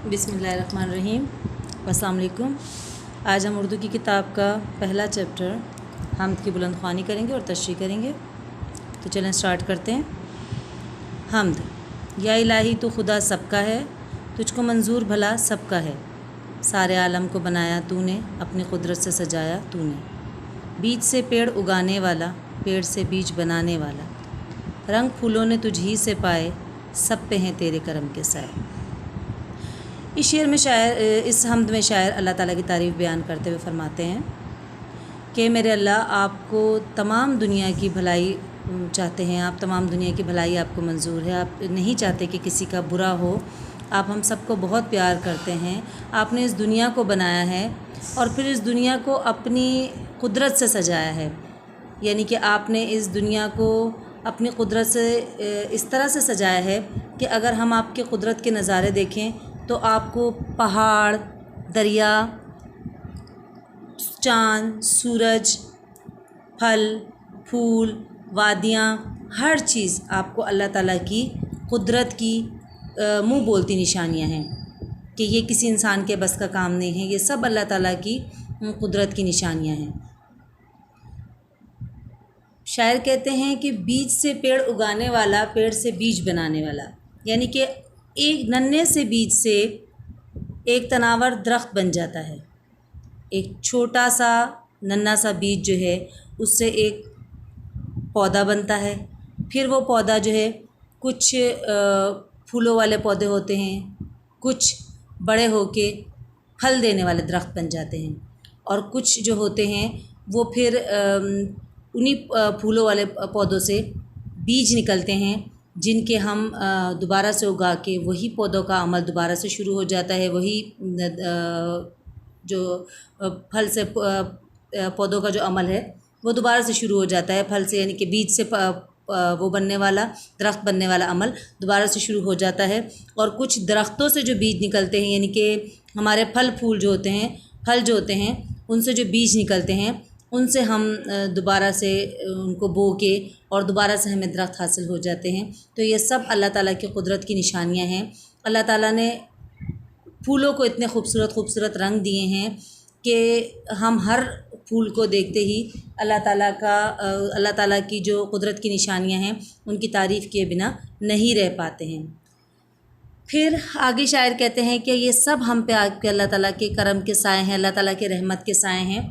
बिस्मिल्लाहिर्रहमानिर्रहीम। अस्सलाम वालेकुम। आज हम उर्दू की किताब का पहला चैप्टर हम्द की बुलंद ख्वानी करेंगे और तशरीह करेंगे। तो चलें स्टार्ट करते हैं। हम्द। या इलाही तो खुदा सबका है, तुझको मंजूर भला सबका है। सारे आलम को बनाया तूने, अपनी कुदरत से सजाया तूने। बीज से पेड़ उगाने वाला, पेड़ से बीज बनाने वाला। रंग फूलों ने तुझ ही से पाए, सब पे हैं तेरे करम के साए। इस शेर में शायर इस हम्द में शायर अल्लाह ताला की तारीफ़ बयान करते हुए फरमाते हैं कि मेरे अल्लाह, आपको तमाम दुनिया की भलाई चाहते हैं, आप तमाम दुनिया की भलाई आपको मंजूर है, आप नहीं चाहते कि किसी का बुरा हो, आप हम सबको बहुत प्यार करते हैं। आपने इस दुनिया को बनाया है और फिर इस दुनिया को अपनी कुदरत से सजाया है, यानी कि आपने इस दुनिया को अपनी कुदरत से इस तरह से सजाया है कि अगर हम आपके कुदरत के नज़ारे देखें तो आपको पहाड़, दरिया, चाँद, सूरज, फल, फूल, वादियाँ, हर चीज़ आपको अल्लाह ताला की कुदरत की मुँह बोलती निशानियाँ हैं कि ये किसी इंसान के बस का काम नहीं है, ये सब अल्लाह ताला की कुदरत की निशानियाँ हैं। शायर कहते हैं कि बीज से पेड़ उगाने वाला, पेड़ से बीज बनाने वाला, यानी कि एक नन्हे से बीज से एक तनावर दरख्त बन जाता है। एक छोटा सा नन्हा सा बीज जो है उससे एक पौधा बनता है, फिर वो पौधा जो है कुछ फूलों वाले पौधे होते हैं, कुछ बड़े होके फल देने वाले दरख्त बन जाते हैं, और कुछ जो होते हैं वो फिर उन्हीं फूलों वाले पौधों से बीज निकलते हैं जिनके हम दोबारा से उगा के वही पौधों का अमल दोबारा से शुरू हो जाता है। वही जो फल से पौधों का जो अमल है वो दोबारा से शुरू हो जाता है। फल से यानी कि बीज से वो बनने वाला, दरख्त बनने वाला अमल दोबारा से शुरू हो जाता है। और कुछ दरख्तों से जो बीज निकलते हैं, यानी कि हमारे फल फूल जो होते हैं, फल जो होते हैं, उनसे जो बीज निकलते हैं उनसे हम दोबारा से उनको बो के और दोबारा से हमें दरख्त हासिल हो जाते हैं। तो ये सब अल्लाह ताला की कुदरत की निशानियां हैं। अल्लाह ताला ने फूलों को इतने खूबसूरत खूबसूरत रंग दिए हैं कि हम हर फूल को देखते ही अल्लाह ताला की जो कुदरत की निशानियां हैं उनकी तारीफ़ किए बिना नहीं रह पाते हैं। फिर आगे शायर कहते हैं कि ये सब हम पे आपके अल्लाह ताला के करम के साए हैं, अल्लाह ताला के रहमत के साए हैं।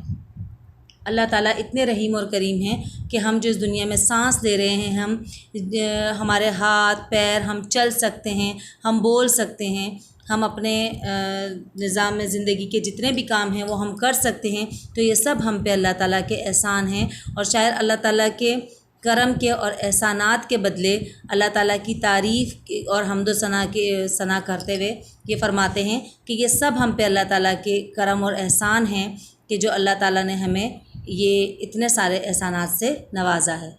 अल्लाह ताला इतने रहीम और करीम हैं कि हम जो इस दुनिया में सांस ले रहे हैं, हमारे हाथ पैर, हम चल सकते हैं, हम बोल सकते हैं, हम अपने निज़ाम में ज़िंदगी के जितने भी काम हैं वो हम कर सकते हैं। तो ये सब हम पे अल्लाह ताला के एहसान हैं। और शायर अल्लाह ताला के करम के और एहसानात के बदले अल्लाह ताला की तारीफ़ और हम्द व सना करते हुए ये फ़रमाते हैं कि ये सब हम पे अल्लाह ताला के करम और एहसान हैं कि जो अल्लाह ताला ने हमें ये इतने सारे एहसानात से नवाजा है।